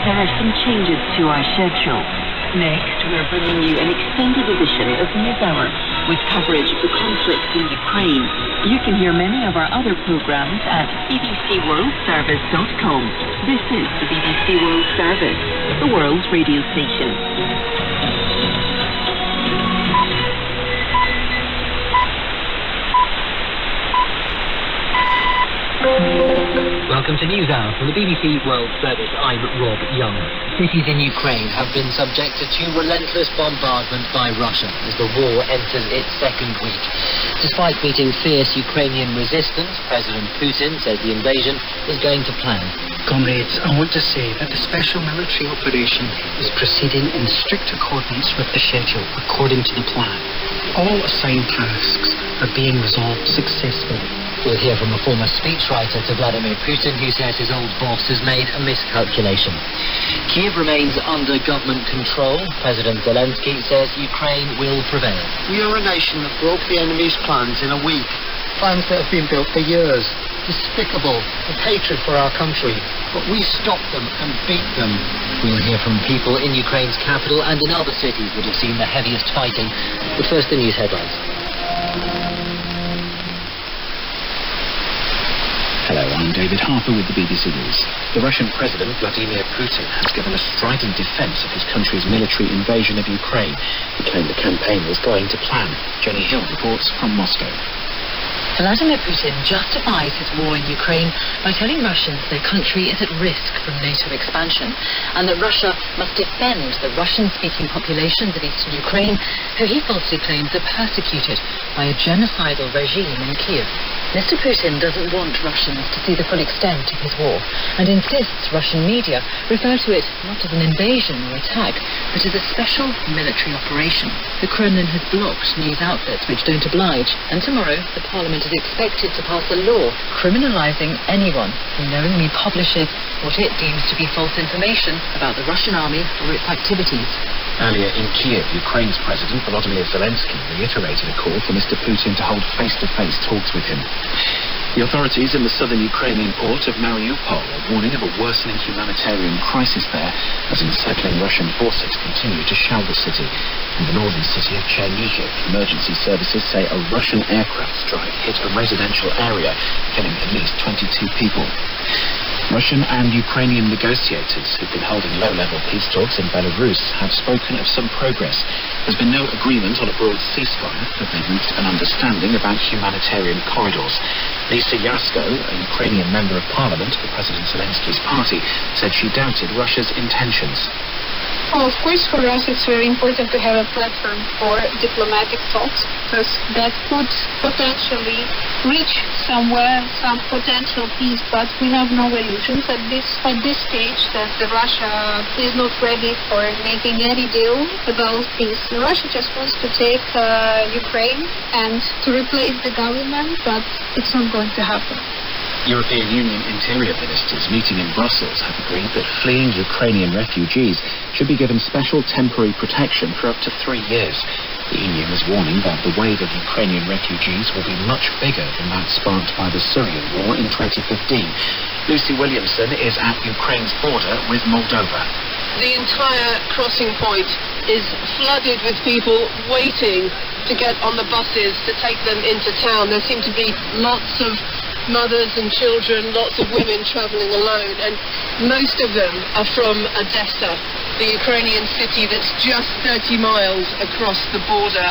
there are some changes to our schedule. Next, we're bringing you an extended edition of Newshour with coverage of the conflict in Ukraine. You can hear many of our other programmes at bbcworldservice.com. This is the BBC World Service, the world's radio station. Welcome to Newshour from the BBC World Service. I'm Rob Young. Cities in Ukraine have been subjected to relentless bombardment by Russia as the war enters its second week. Despite meeting fierce Ukrainian resistance, President Putin says the invasion is going to plan. Comrades, I want to say that the special military operation is proceeding in strict accordance with the schedule, according to the plan. All assigned tasks are being resolved successfully. We'll hear from a former speechwriter to Vladimir Putin who says his old boss has made a miscalculation. Kiev remains under government control. President Zelensky says Ukraine will prevail. We are a nation that broke the enemy's plans in a week. Plans that have been built for years. Despicable, of hatred for our country. But we stopped them and beat them. We'll hear from people in Ukraine's capital and in other cities that have seen the heaviest fighting. But first, the news headlines. Hello, I'm David Harper with the BBC News. The Russian President Vladimir Putin has given a strident defence of his country's military invasion of Ukraine. He claimed the campaign was going to plan. Jenny Hill reports from Moscow. Vladimir Putin justifies his war in Ukraine by telling Russians their country is at risk from NATO expansion and that Russia must defend the Russian-speaking populations of eastern Ukraine, who he falsely claims are persecuted by a genocidal regime in Kiev. Mr. Putin doesn't want Russians to see the full extent of his war and insists Russian media refer to it not as an invasion or attack, but as a special military operation. The Kremlin has blocked news outlets which don't oblige, and tomorrow the Parliament is expected to pass a law criminalising anyone who knowingly publishes what it deems to be false information about the Russian army or its activities. Earlier in Kiev, Ukraine's President Volodymyr Zelensky reiterated a call for Mr. Putin to hold face-to-face talks with him. The authorities in the southern Ukrainian port of Mariupol are warning of a worsening humanitarian crisis there as encircling Russian forces continue to shell the city. In the northern city of Chernihiv, emergency services say a Russian aircraft strike hit a residential area, killing at least 22 people. Russian and Ukrainian negotiators who've been holding low-level peace talks in Belarus have spoken of some progress. There's been no agreement on a broad ceasefire, but they've reached an understanding about humanitarian corridors. Lisa Yasko, a Ukrainian member of parliament for President Zelensky's party, said she doubted Russia's intentions. Well, of course, for us it's very important to have a platform for diplomatic talks, because that could potentially reach somewhere, some potential peace, but we have no illusions at this stage that Russia is not ready for making any deal about peace. Russia just wants to take Ukraine and to replace the government, but it's not going to happen. European Union interior ministers meeting in Brussels have agreed that fleeing Ukrainian refugees should be given special temporary protection for up to 3 years. The EU is warning that the wave of Ukrainian refugees will be much bigger than that sparked by the Syrian war in 2015. Lucy Williamson is at Ukraine's border with Moldova. The entire crossing point is flooded with people waiting to get on the buses to take them into town. There seem to be lots of mothers and children, lots of women travelling alone, and most of them are from Odessa, the Ukrainian city that's just 30 miles across the border.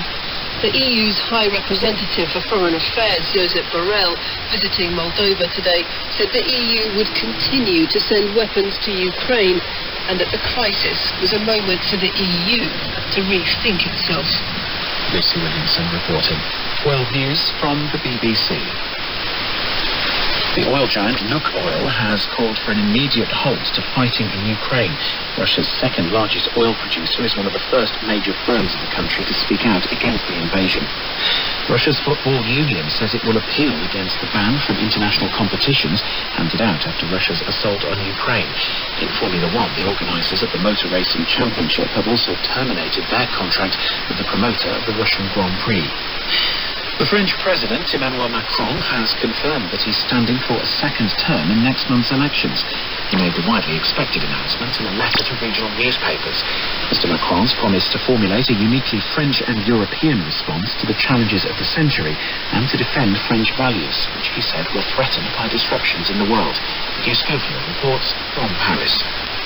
The EU's High Representative for Foreign Affairs, Josep Borrell, visiting Moldova today, said the EU would continue to send weapons to Ukraine and that the crisis was a moment for the EU to rethink itself. Lucy Williamson reporting. World News from the BBC. The oil giant Newshour has called for an immediate halt to fighting in Ukraine. Russia's second largest oil producer is one of the first major firms in the country to speak out against the invasion. Russia's football union says it will appeal against the ban from international competitions handed out after Russia's assault on Ukraine. In Formula One, the organisers of the Motor Racing Championship have also terminated their contract with the promoter of the Russian Grand Prix. The French President, Emmanuel Macron, has confirmed that he's standing for a second term in next month's elections. He made the widely expected announcement in a letter to regional newspapers. Mr. Macron's promised to formulate a uniquely French and European response to the challenges of the century and to defend French values, which he said were threatened by disruptions in the world. Hugh Schofield reports from Paris.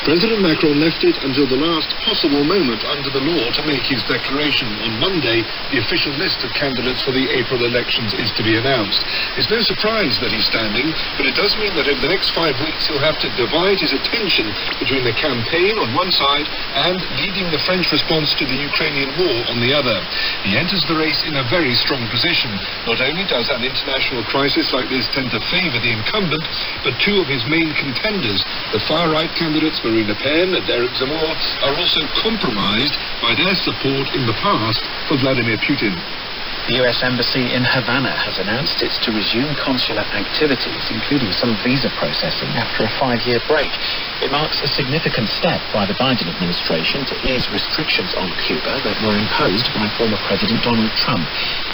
President Macron left it until the last possible moment under the law to make his declaration. On Monday, the official list of candidates for the April elections is to be announced. It's no surprise that he's standing, but it does mean that over the next 5 weeks he'll have to divide his attention between the campaign on one side and leading the French response to the Ukrainian war on the other. He enters the race in a very strong position. Not only does an international crisis like this tend to favour the incumbent, but two of his main contenders, the far-right candidates Marine Le Pen and Eric Zemmour, are also compromised by their support in the past for Vladimir Putin. The US Embassy in Havana has announced it's to resume consular activities, including some visa processing, after a 5-year break. It marks a significant step by the Biden administration to ease restrictions on Cuba that were imposed by former President Donald Trump.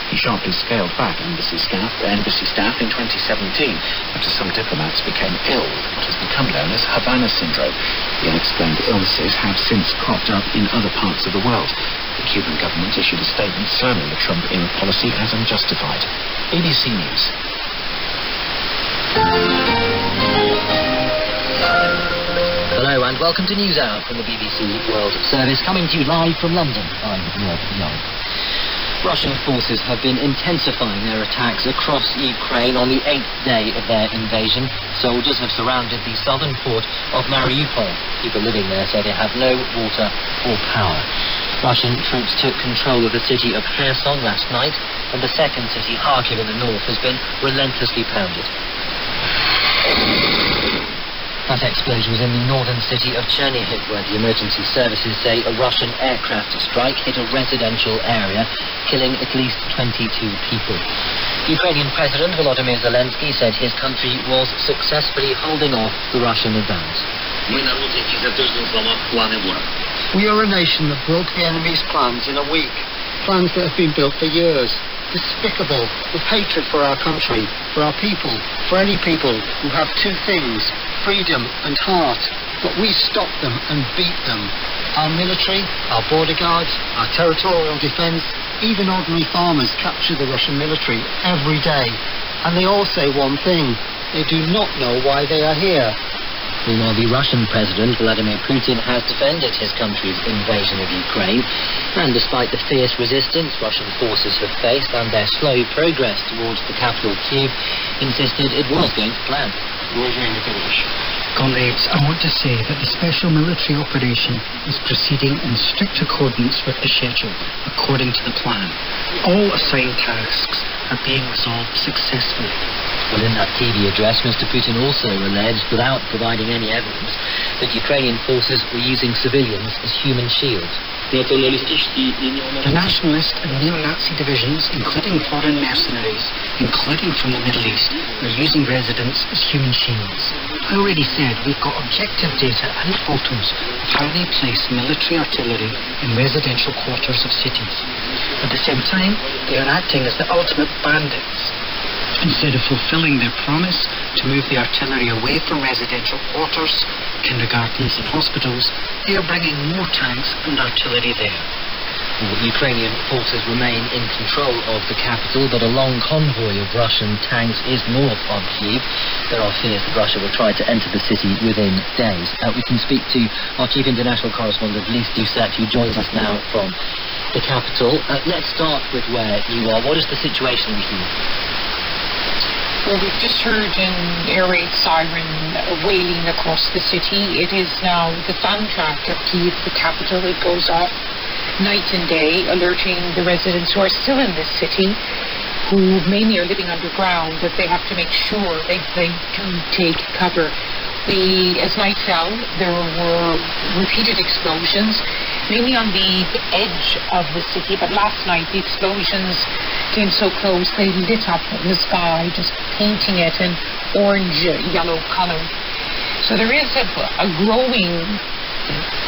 He sharply scaled back embassy staff in 2017 after some diplomats became ill with what has become known as Havana syndrome. The unexplained illnesses have since cropped up in other parts of the world. The Cuban government issued a statement slamming the Trump policy as unjustified. BBC News. Hello and welcome to Newshour from the BBC World Service, coming to you live from London. I'm Rob Young. Russian forces have been intensifying their attacks across Ukraine on the 8th day of their invasion. Soldiers have surrounded the southern port of Mariupol. People living there say they have no water or power. Russian troops took control of the city of Kherson last night, and the second city, Kharkiv in the north, has been relentlessly pounded. That explosion was in the northern city of Chernihiv, where the emergency services say a Russian aircraft strike hit a residential area, killing at least 22 people. Ukrainian President Volodymyr Zelensky said his country was successfully holding off the Russian advance. We are a nation that broke the enemy's plans in a week. Plans that have been built for years. Despicable, with hatred for our country, for our people, for any people who have two things, freedom and heart. But we stopped them and beat them. Our military, our border guards, our territorial defence, even ordinary farmers capture the Russian military every day. And they all say one thing: they do not know why they are here. Meanwhile, the Russian President, Vladimir Putin, has defended his country's invasion of Ukraine. And despite the fierce resistance Russian forces have faced and their slow progress towards the capital, Kyiv, insisted it was going to plan. Comrades, I want to say that the special military operation is proceeding in strict accordance with the schedule, according to the plan. All assigned tasks are being resolved successfully. Well, in that TV address, Mr. Putin also alleged, without providing any evidence, that Ukrainian forces were using civilians as human shields. The nationalist and neo-Nazi divisions, including foreign mercenaries, including from the Middle East, are using residents as human shields. I already said we've got objective data and photos of how they place military artillery in residential quarters of cities. At the same time, they are acting as the ultimate bandits. Instead of fulfilling their promise to move the artillery away from residential quarters, kindergartens and hospitals, they are bringing more tanks and artillery there. Well, Ukrainian forces remain in control of the capital, but a long convoy of Russian tanks is north of Kyiv. There are fears that Russia will try to enter the city within days. We can speak to our chief international correspondent, Lise Doucette, who joins us now from the capital. Let's start with where you are. What is the situation in Kyiv? Well, we've just heard an air raid siren wailing across the city. It is now the soundtrack of Kyiv, the capital. It goes off night and day, alerting the residents who are still in this city, who mainly are living underground, that they have to make sure they can take cover. As night fell, there were repeated explosions, mainly on the edge of the city, but last night the explosions came so close they lit up the sky, just painting it an orange-yellow color. So there is a growing,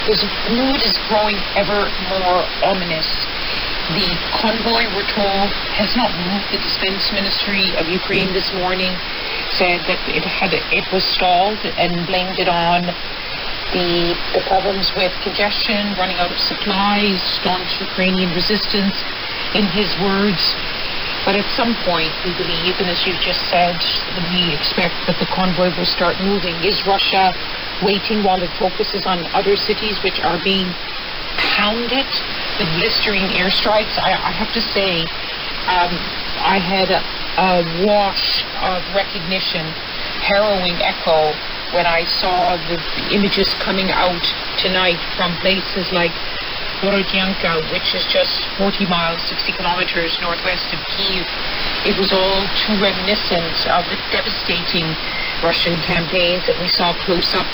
this mood is growing ever more ominous. The convoy, we're told, has not moved. The Defense Ministry of Ukraine this morning said that it was stalled and blamed it on the problems with congestion, running out of supplies, staunch Ukrainian resistance, in his words. But at some point, we believe, and as you've just said, we expect that the convoy will start moving. Is Russia waiting while it focuses on other cities which are being pounded with blistering airstrikes? I have to say, I had a wash of recognition, harrowing echo, when I saw the images coming out tonight from places like Borodyanka, which is just 40 miles, 60 kilometers northwest of Kyiv. It was all too reminiscent of the devastating Russian campaigns that we saw close up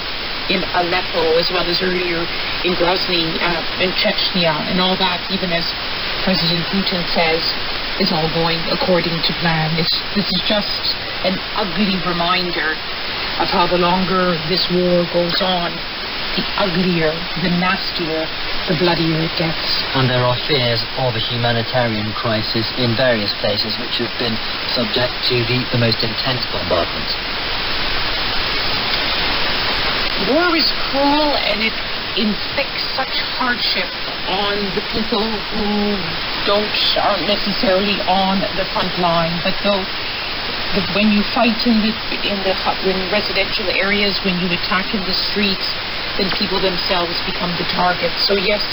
in Aleppo, as well as earlier in Grozny and Chechnya, and all that, even as President Putin says, is all going according to plan. This is just an ugly reminder of how the longer this war goes on, the uglier, the nastier, the bloodier it gets. And there are fears of a humanitarian crisis in various places which have been subject to the most intense bombardments. War is cruel, and it inflicts such hardship on the people who aren't necessarily on the front line. But when you fight in residential areas, when you attack in the streets, then people themselves become the target. So yes,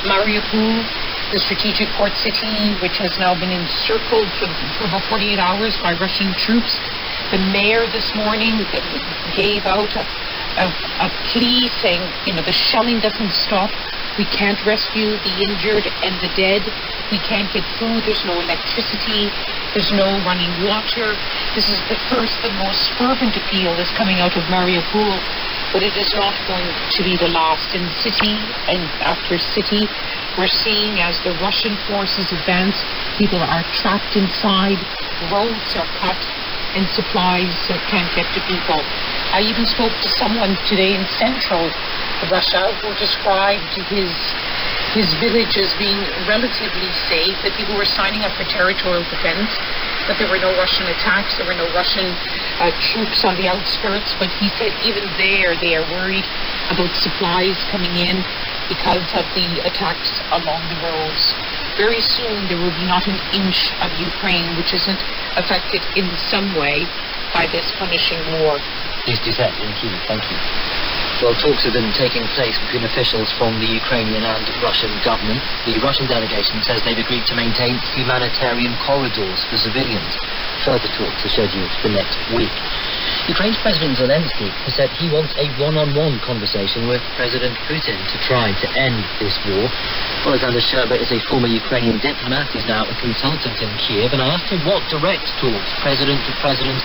Mariupol, the strategic port city, which has now been encircled for about 48 hours by Russian troops, the mayor this morning gave out a plea saying, the shelling doesn't stop. We can't rescue the injured and the dead. We can't get food. There's no electricity. There's no running water. This is the first and most fervent appeal that's coming out of Mariupol, but it is not going to be the last. In city and after city, we're seeing as the Russian forces advance, people are trapped inside, roads are cut, and supplies can't get to people. I even spoke to someone today in central Russia who described his village as being relatively safe, that people were signing up for territorial defense, that there were no Russian attacks, there were no Russian troops on the outskirts, but he said even there they are worried about supplies coming in because of the attacks along the roads. Very soon there will be not an inch of Ukraine which isn't affected in some way by this punishing war. Please do that in Kyiv. Thank you. Well, talks have been taking place between officials from the Ukrainian and Russian government. The Russian delegation says they've agreed to maintain humanitarian corridors for civilians. Further talks are scheduled for next week. Ukraine's President Zelensky has said he wants a one-on-one conversation with President Putin to try to end this war. Alexander Sherba is a former Ukrainian diplomat. He's now a consultant in Kyiv, and I asked him what direct talks president to president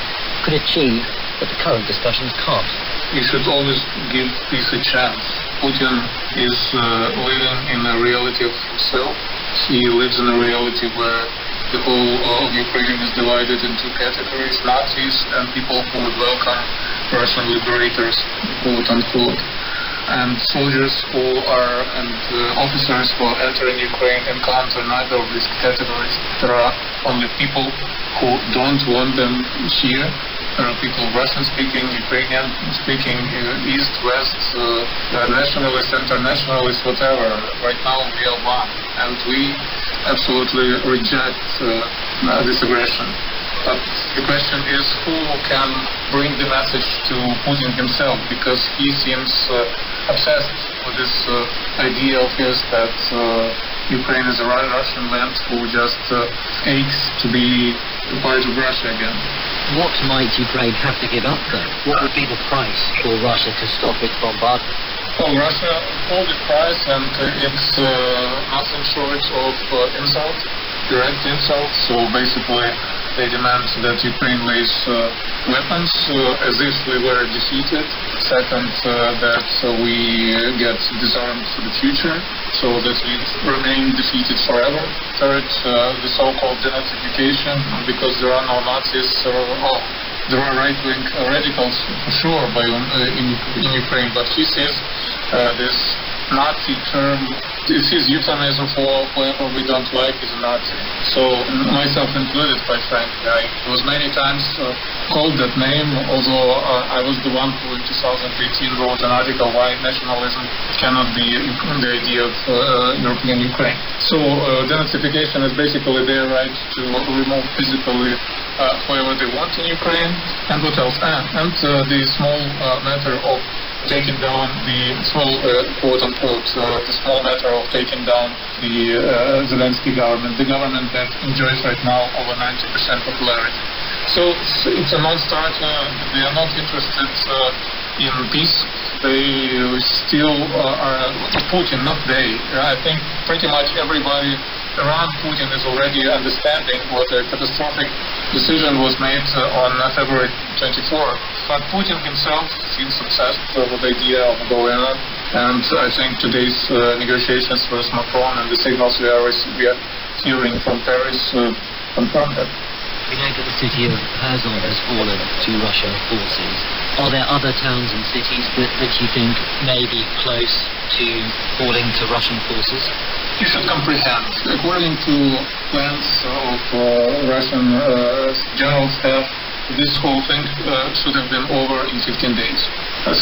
could achieve that the current discussions can't. We should always give peace a chance. Putin is living in a reality of himself. He lives in a reality where the whole of Ukraine is divided into categories, Nazis and people who would welcome Russian liberators, quote unquote. And soldiers and officers who are entering Ukraine encounter neither of these categories. There are only people who don't want them here. There are people Russian-speaking, Ukrainian-speaking, East, West, nationalists, internationalists, whatever. Right now we are one, and we absolutely reject this aggression. But the question is who can bring the message to Putin himself, because he seems obsessed with this idea of his that Ukraine is a Russian land who just aches to be a part of Russia again. What might Ukraine have to give up, though? What would be the price for Russia to stop its bombardment? Well, Russia paid the price, and it's nothing short of insult, direct insult. So basically, they demand that Ukraine lays weapons as if we were defeated. Second, that we get disarmed for the future, so that we remain defeated forever. Third, the so-called denazification, because there are no Nazis. There are right-wing radicals, for sure, in Ukraine, but he sees this Nazi term. This is euphemism for whoever we don't like is a Nazi. So, myself included, quite frankly. I was many times called that name, although I was the one who in 2018 wrote an article why nationalism cannot be the idea of European Ukraine. So, denazification is basically their right to remove physically whoever they want in Ukraine. And what else? And the small matter of taking down the small, quote-unquote, the small matter of taking down the Zelensky government, the government that enjoys right now over 90% popularity. So it's a non-starter. They are not interested in peace. They still are Putin, not they. I think pretty much everybody around Putin is already understanding what a catastrophic decision was made on February 24th. But Putin himself seems obsessed with the idea of going on. And I think today's negotiations with Macron and the signals we are hearing from Paris confirm that. We know that the city of Kherson has fallen to Russian forces. Are there other towns and cities that you think may be close to falling to Russian forces? You should comprehend. According to plans of Russian general staff, this whole thing should have been over in 15 days.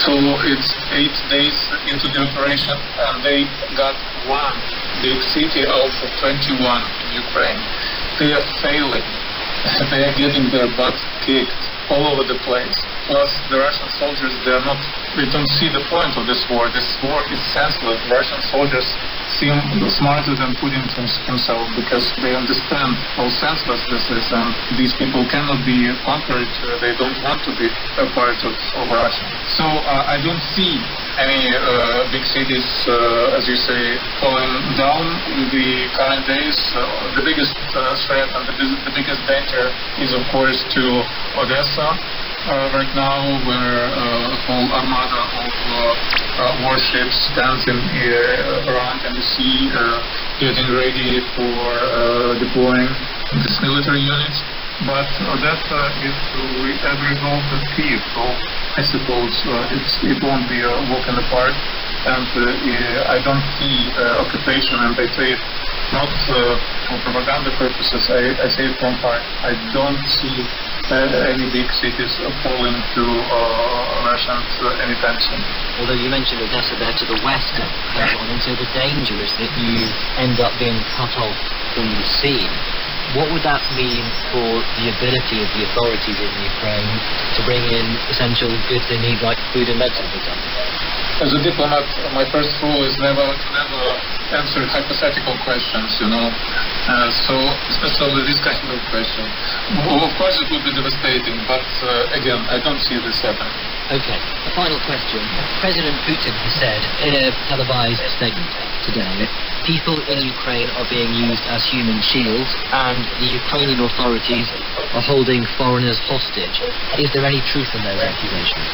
So it's 8 days into the operation, and they got one big city out of 21 in Ukraine. They are failing. They are getting their butts kicked all over the place. Plus, the Russian soldiers, they don't see the point of this war. This war is senseless. Russian soldiers seem smarter than Putin himself because they understand how senseless this is, and these people cannot be conquered. They don't want to be a part of Russia. So I don't see any big cities, as you say, falling down in the current days. The biggest threat and the biggest danger is, of course, to Odessa. Right now, where a whole armada of warships stands around in the sea, getting ready for deploying its military units. But Odessa is as a result of Kyiv, so I suppose it won't be a walk in the park. And I don't see occupation, and I say it not for propaganda purposes, I say it from heart. I don't see any big cities falling to Russians anytime soon. Although you mentioned Odessa there to the west of Kherson, and so the danger is that you end up being cut off from the sea. What would that mean for the ability of the authorities in Ukraine to bring in essential goods they need, like food and medicine, for example? As a diplomat, my first rule is never answer hypothetical questions, so especially this kind of question. Well, of course it would be devastating, but again, I don't see this happening. Okay, a final question. President Putin has said in a televised statement today that people in Ukraine are being used as human shields and the Ukrainian authorities are holding foreigners hostage. Is there any truth in those accusations?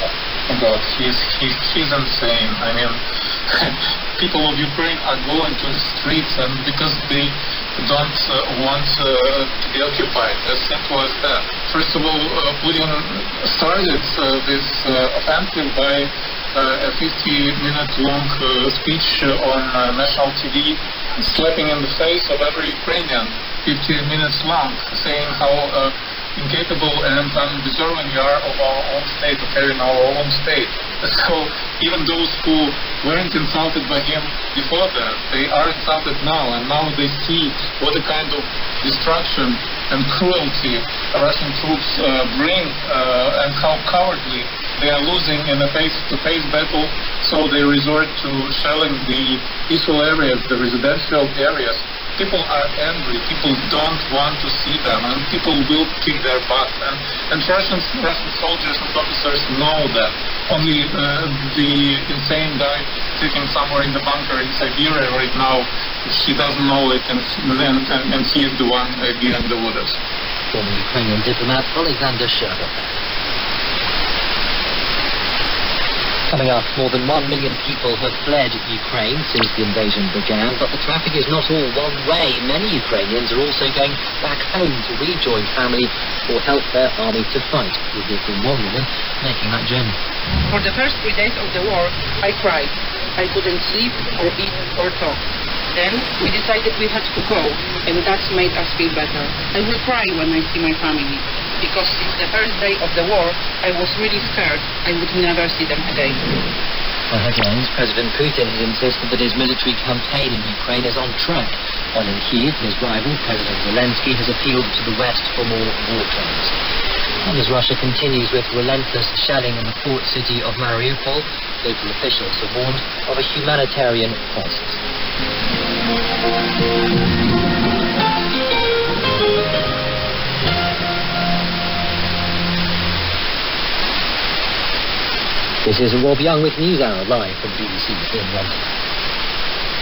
Oh God, he's insane. I mean, people of Ukraine are going to the streets and because they don't want to be occupied. As simple as that. First of all, Putin started this offensive by a 50-minute-long speech on national TV, slapping in the face of every Ukrainian, 50 minutes long, saying how incapable and undeserving we are of our own state, of having our own state. So even those who weren't insulted by him before that, they are insulted now, and now they see what the kind of destruction and cruelty Russian troops bring and how cowardly they are losing in a face-to-face battle, so they resort to shelling the peaceful areas, the residential areas. People are angry, people don't want to see them, and people will kick their butts. And Russian soldiers and officers know that. Only the insane guy sitting somewhere in the bunker in Siberia right now, he doesn't know it, and he is the one gearing the orders. Former Ukrainian diplomat Alexander Sherba. Coming up, more than 1 million people have fled Ukraine since the invasion began, but the traffic is not all one way. Many Ukrainians are also going back home to rejoin family or help their army to fight. We'll hear from one woman making that journey. For the first 3 days of the war, I cried. I couldn't sleep or eat or talk. Then we decided we had to go, and that made us feel better. I will cry when I see my family, because since the first day of the war, I was really scared I would never see them again. For headlines, President Putin has insisted that his military campaign in Ukraine is on track, while in Kyiv, his rival, President Zelensky, has appealed to the West for more war crimes. And as Russia continues with relentless shelling in the port city of Mariupol, local officials have warned of a humanitarian crisis. This is Rob Young with Newshour, live from BBC in London.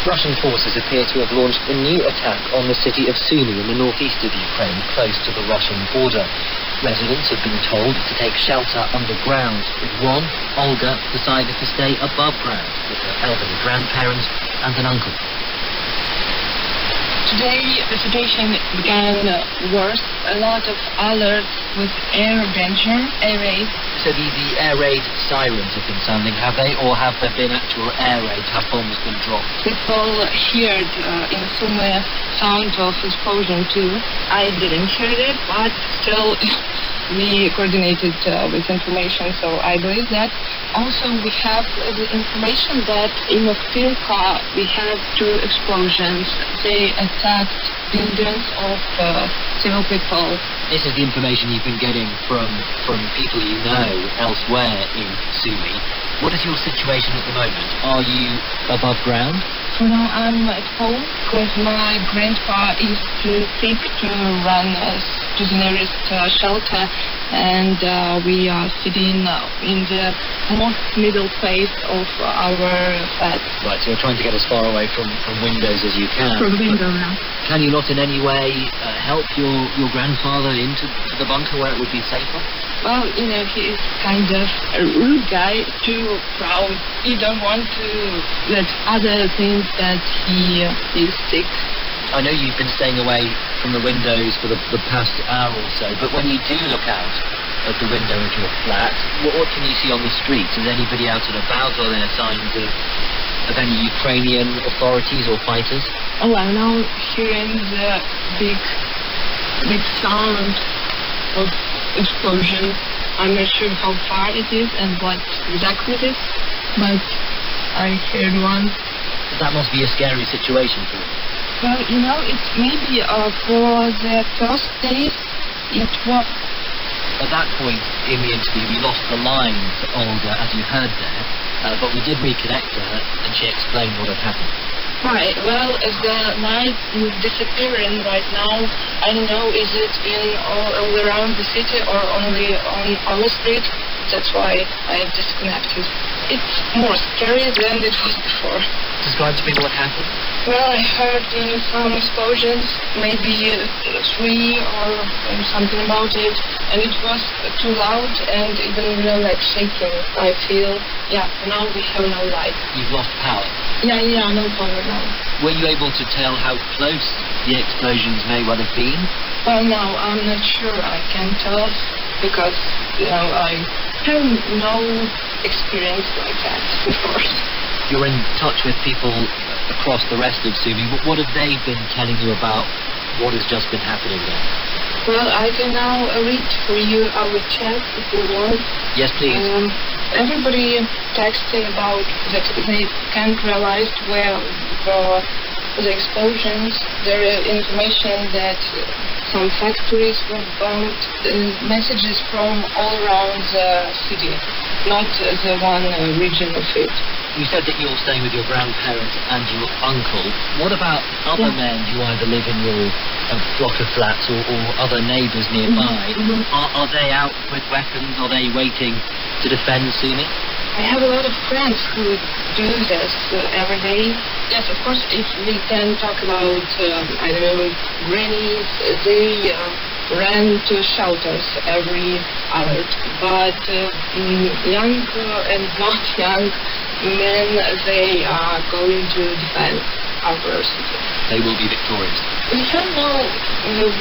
Russian forces appear to have launched a new attack on the city of Sumy in the northeast of Ukraine, close to the Russian border. Residents have been told to take shelter underground, but Ron, Olga, decided to stay above ground with her elderly grandparents and an uncle. Today the situation began worse. A lot of alerts with air danger, air raid. So the air raid sirens have been sounding, have they? Or have there been actual air raids? Have bombs been dropped? People heard in Sumy sound of explosion too. I didn't hear it, but still we coordinated with information, so I believe that. Also, we have the information that in Accusations we have 2 explosions. They attacked buildings of civil people. This is the information you've been getting from people you know elsewhere in Sumy. What is your situation at the moment? Are you above ground? For now, I'm at home because my grandpa is too sick to run to the nearest shelter, and we are sitting in the most middle place of our flat. Right, so you're trying to get as far away from windows as you can. From window now. Can you not in any way help your grandfather into the bunker where it would be safer? Well, he is kind of a rude guy, too proud. He don't want to let other things that he is sick. I know you've been staying away from the windows for the past hour or so, but when you do look out at the window of your flat, what can you see on the streets? Is anybody out and about? Are there signs of any Ukrainian authorities or fighters? Oh, I'm now hearing the big sound of explosion. I'm not sure how far it is and what exactly it is, but I heard one. That must be a scary situation for you. Well, it maybe for the first days it was. At that point in the interview, we lost the line to Olga, as you heard there, but we did reconnect to her, and she explained what had happened. Right, well, as the light is disappearing right now, I don't know, is it all around the city or only on our street? That's why I disconnected. It's more scary than it was before. Describe to me what happened. Well, I heard some explosions, maybe 3 or something about it, and it was too loud and even like shaking. I feel, now we have no light. You've lost power? Yeah, no power now. Were you able to tell how close the explosions may well have been? Well, no, I'm not sure. I can't tell because, I have no experience like that before. You're in touch with people across the rest of Sumy. What have they been telling you about what has just been happening there? Well, I can now read for you our chat if you want. Yes, please. Everybody texting about that they can't realize where the explosions. There is information that some factories were bombed. Messages from all around the city, not the one region of it. You said that you're staying with your grandparents and your uncle. What about other men who either live in your block of flats or other neighbours nearby? Mm-hmm. Are they out with weapons? Are they waiting to defend Sumy? I have a lot of friends who do this every day. Yes, of course, if we can talk about, grannies, they ran to shelters every hour. But young and not young men, they are going to defend our city. They will be victorious. We don't know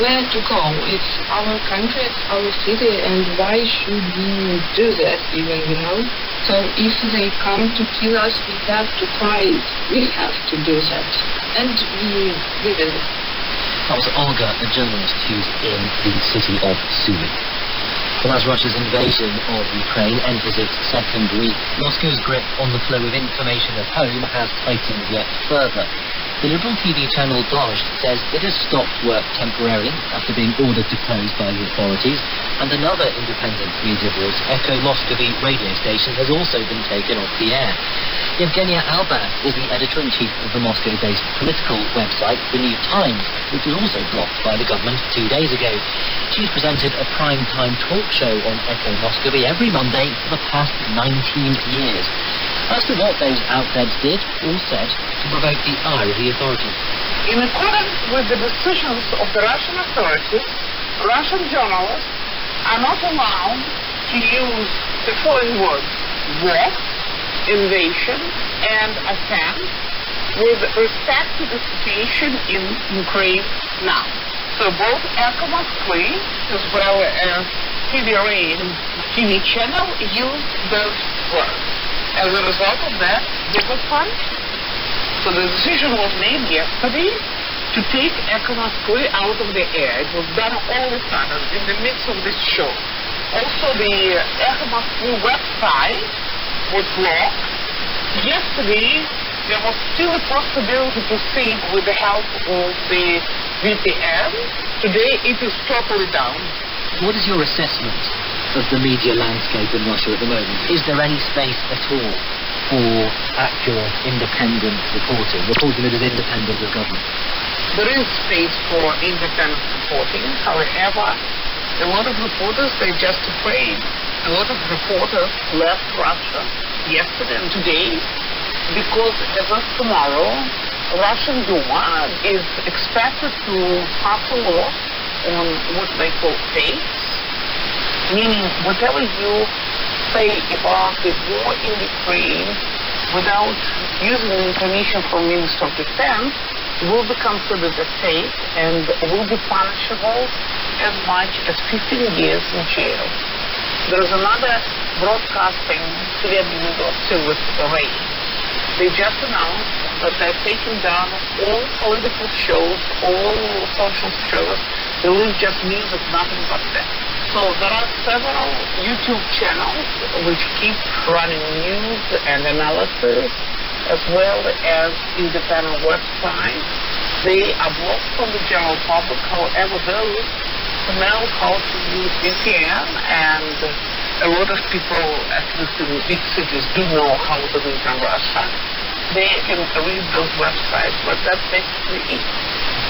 where to go. It's our country, it's our city, and why should we do this even, So if they come to kill us, we have to fight. We have to do that. And we will. That was Olga, a journalist who's in the city of Sumy. Well, as Russia's invasion of Ukraine enters its second week, Moscow's grip on the flow of information at home has tightened yet further. The liberal TV channel Dozhd says it has stopped work temporarily after being ordered to close by the authorities, and another independent media voice, Echo Moscovy radio station, has also been taken off the air. Yevgenia Albat is the editor-in-chief of the Moscow-based political website, The New Times, which was also blocked by the government 2 days ago. She's presented a prime-time talk show on Echo Moscovy every Monday for the past 19 years. As to what those outlets did or said to provoke the ire of the authorities. In accordance with the decisions of the Russian authorities, Russian journalists are not allowed to use the following words: war, invasion, and offense with respect to the situation in Ukraine now. So both Echo Moskvy as well as TV Rain TV channel used those words. As a result of that, they were punished. So the decision was made yesterday to take Echo Moskvy out of the air. It was done all of a sudden in the midst of this show. Also, the Echo Moskvy website was blocked. Yesterday, there was still a possibility to see with the help of the VPN. Today, it is totally down. What is your assessment of the media landscape in Russia at the moment? Is there any space at all for accurate, independent reporting that is independent of government? There is space for independent reporting. However, a lot of reporters, they're just afraid. A lot of reporters left Russia yesterday and today because as of tomorrow, Russian Duma is expected to pass a law on what they call fakes, meaning whatever you say about the war in Ukraine without using information from Minister of Defense will be considered a fake and will be punishable as much as 15 years in jail. There is another broadcasting service, Ray. They just announced that they're taking down all political shows, all social shows. They will just music, nothing but that. So there are several YouTube channels which keep running news and analysis, as well as independent websites. They are blocked from the general public. However, those who know how to use VPN, and a lot of people, at least in big cities, do know how to do it in Russia, they can read those websites, but that's basically it.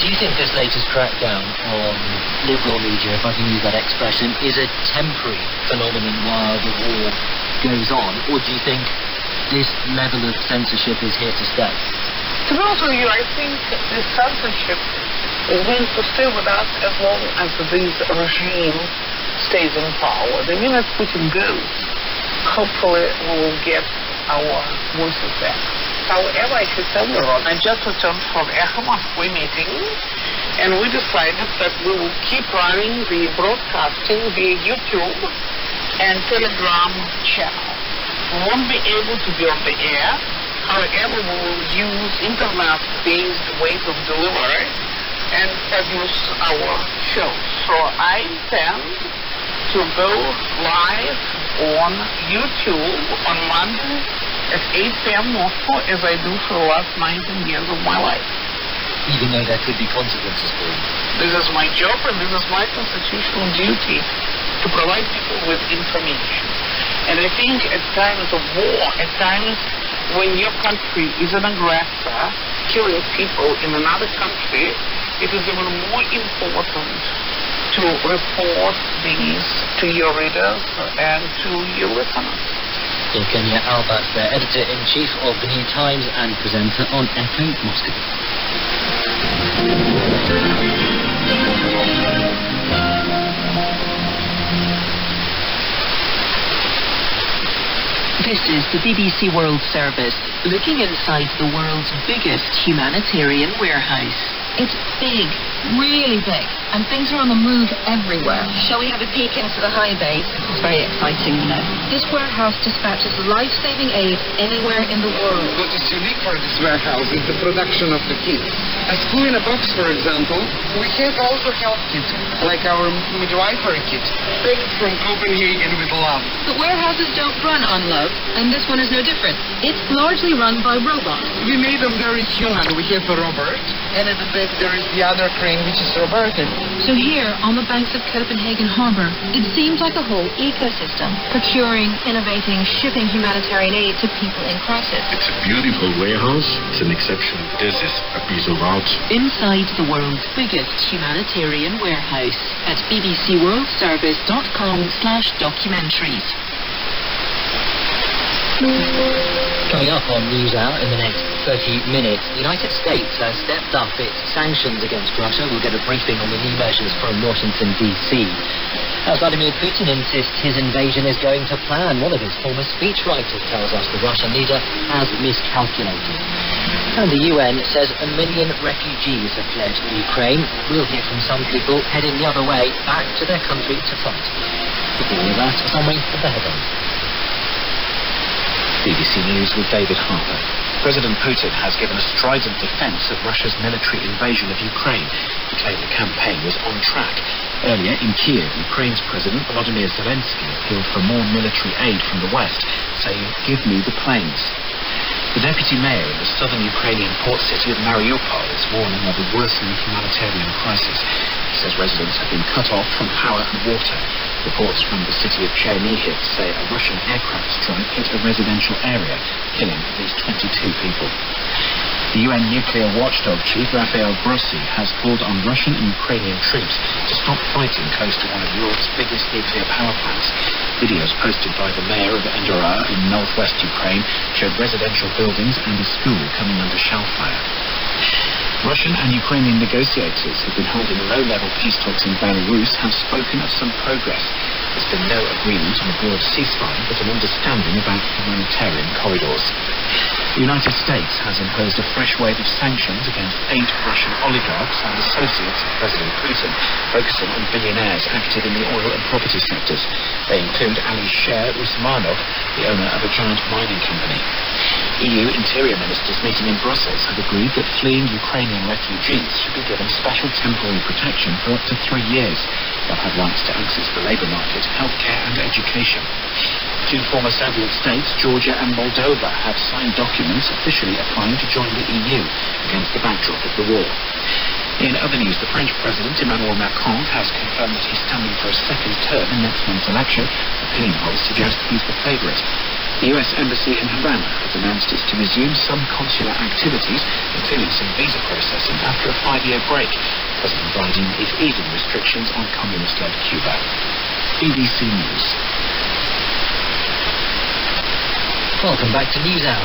Do you think this latest crackdown on liberal media, if I can use that expression, is a temporary phenomenon while the war goes on, or do you think this level of censorship is here to stay? To be honest with you, I think this censorship is going to stay with us as long as this regime stays in power. The minute Putin goes, hopefully we will get our voices back. However, I should tell you, Ron, I just returned from Echo Moskvy meeting, and we decided that we will keep running the broadcasting via YouTube and Telegram channel. We won't be able to be on the air. However, we will use internet-based ways of delivery and produce our shows. So I intend to go live on YouTube on Monday at 8 p.m. Moscow, as I do for the last 19 years of my life. Even though there could be consequences for you? This is my job and this is my constitutional duty to provide people with information. And I think at times of war, at times when your country is an aggressor, killing people in another country, it is even more important to report these to your readers and to your listeners. Yevgenia Albat, the editor-in-chief of The New Times and presenter on Echo Moscovy. This is the BBC World Service, looking inside the world's biggest humanitarian warehouse. It's big, really big, and things are on the move everywhere. Shall we have a peek into the high bay? It's very exciting, you know. This warehouse dispatches life-saving aid anywhere in the world. What is unique for this warehouse is the production of the kits. A school in a box, for example, we have also health kits, like our midwifery kit, packed from Copenhagen with love. But warehouses don't run on love, and this one is no different. It's largely run by robots. We made them very human. We have a robot, and at the back there is the other crane, which is robotic. So here, on the banks of Copenhagen Harbour, it seems like a whole ecosystem, procuring, innovating, shipping humanitarian aid to people in crisis. It's a beautiful warehouse. It's an exception. This is a piece of art. Inside the world's biggest humanitarian warehouse at bbcworldservice.com/documentaries. Coming up on Newshour in the next 30 minutes, the United States has stepped up its sanctions against Russia. We'll get a briefing on the new measures from Washington, D.C. Vladimir Putin insists his invasion is going to plan. One of his former speechwriters tells us the Russian leader has miscalculated. And the UN says 1 million refugees have fled Ukraine. We'll hear from some people heading the other way, back to their country to fight. Before all of that, a summary of the headlines. BBC News with David Harper. President Putin has given a strident defence of Russia's military invasion of Ukraine. He claimed the campaign was on track. Earlier in Kiev, Ukraine's President Volodymyr Zelensky appealed for more military aid from the West, saying, "Give me the planes." The deputy mayor of the southern Ukrainian port city of Mariupol is warning of a worsening humanitarian crisis. He says residents have been cut off from power and water. Reports from the city of Chernihiv say a Russian aircraft strike hit a residential area, killing at least 22 people. The UN nuclear watchdog chief Rafael Grossi has called on Russian and Ukrainian troops to stop fighting close to one of Europe's biggest nuclear power plants. Videos posted by the mayor of Arturia in northwest Ukraine showed residential buildings and a school coming under shell fire. Russian and Ukrainian negotiators who've been holding low-level peace talks in Belarus have spoken of some progress. There's been no agreement on a broad ceasefire, but an understanding about humanitarian corridors. The United States has imposed a fresh wave of sanctions against 8 Russian oligarchs and associates of President Putin, focusing on billionaires active in the oil and property sectors. They include Alisher Usmanov, the owner of a giant mining company. EU interior ministers meeting in Brussels have agreed that fleeing Ukrainian refugees should be given special temporary protection for up to 3 years. They'll have rights to access the labour market, healthcare and education. 2 former Soviet states, Georgia and Moldova, have signed documents officially applying to join the EU against the backdrop of the war. In other news, the French President Emmanuel Macron has confirmed that he's standing for a second term in next month's election. Opinion polls suggest he's the favourite. The US Embassy in Havana has announced it's to resume some consular activities, including some visa processing, after a 5-year break. President Biden is easing restrictions on communist-led Cuba. BBC News. Welcome back to Newshour.